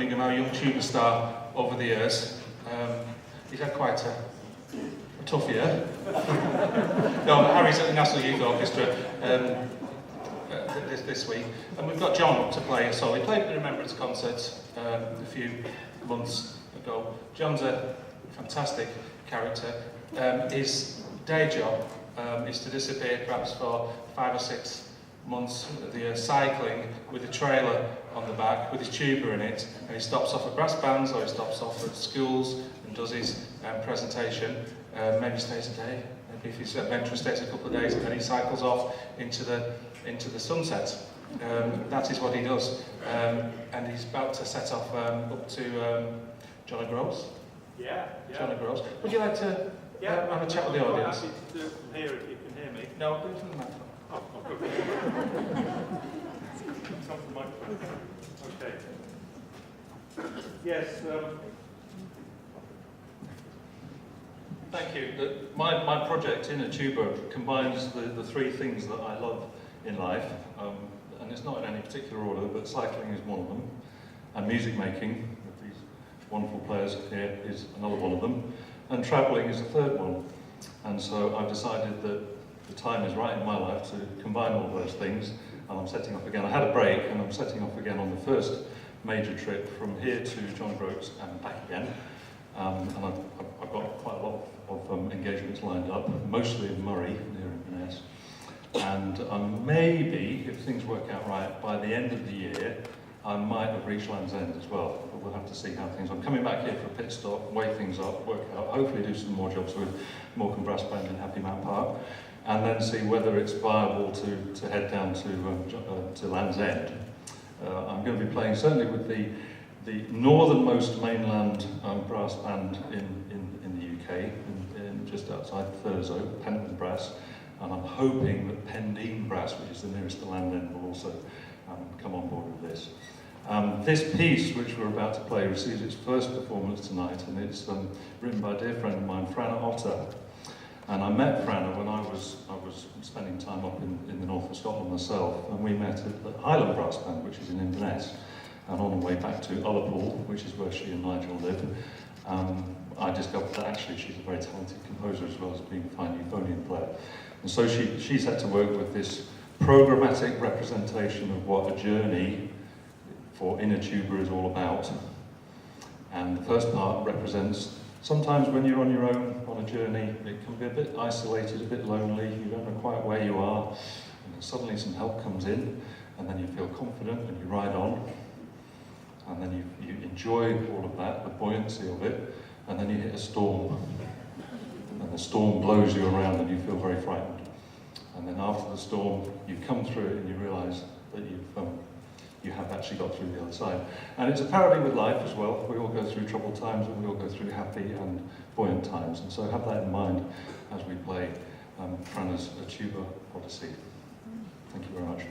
up-and-coming, our young tuba star over the years. He's had quite a tough year. No, Harry's at the National Youth Orchestra this week, and we've got John to play a solo. He played the Remembrance concert a few months ago. John's a fantastic character. His day job is to disappear perhaps for 5 or 6 months of the year cycling with a trailer on the back with his tuba in it, and he stops off at brass bands or he stops off at schools and does his presentation. Maybe stays a day, maybe if he's adventurous stays a couple of days, and then he cycles off into the sunset. That is what he does, and he's about to set off up to John O'Groats. Yeah. John O'Groats. Would you like to have a chat with the audience? I'm happy to do it from here if you can hear me. No, do it from the microphone. Oh, good. Come to the microphone. Okay. Yes. Thank you. My project in a tuba combines the three things that I love in life, and it's not in any particular order, but cycling is one of them, and music making with these wonderful players here is another one of them, and travelling is a third one. And so I've decided that the time is right in my life to combine all those things, and I'm setting off again. I had a break, and I'm setting off again on the first major trip from here to John O'Groats and back again. And I've got quite a lot of engagements lined up, mostly in Moray, near Inverness. And maybe, if things work out right, by the end of the year, I might have reached Land's End as well. But we'll have to see how things are. I'm coming back here for a pit stop, weigh things up, work out, hopefully do some more jobs with Morecambe Brass Band in Happy Man Park, and then see whether it's viable to head down to Land's End. I'm going to be playing certainly with the northernmost mainland brass band in the UK, just outside Thurso, Pentland Brass, and I'm hoping that Pendeen Brass, which is the nearest to Land End, will also come on board with this. This piece, which we're about to play, receives its first performance tonight, and it's written by a dear friend of mine, Franna Otter. And I met Franna when I was spending time up in the north of Scotland myself, and we met at the Highland Brass Band, which is in Inverness. And on the way back to Ullapool, which is where she and Nigel live, I discovered that actually she's a very talented composer as well as being a fine euphonium player. And so she's had to work with this programmatic representation of what a journey for inner tuba is all about. And the first part represents sometimes when you're on your own on a journey, it can be a bit isolated, a bit lonely, you don't know quite where you are, and then suddenly some help comes in, and then you feel confident and you ride on. And then you enjoy all of that, the buoyancy of it, and then you hit a storm. And the storm blows you around and you feel very frightened. And then after the storm, you come through it and you realise that you have actually got through the other side. And it's a parallel with life as well. We all go through troubled times and we all go through happy and buoyant times. And so have that in mind as we play Franna's Tuba Odyssey. Thank you very much.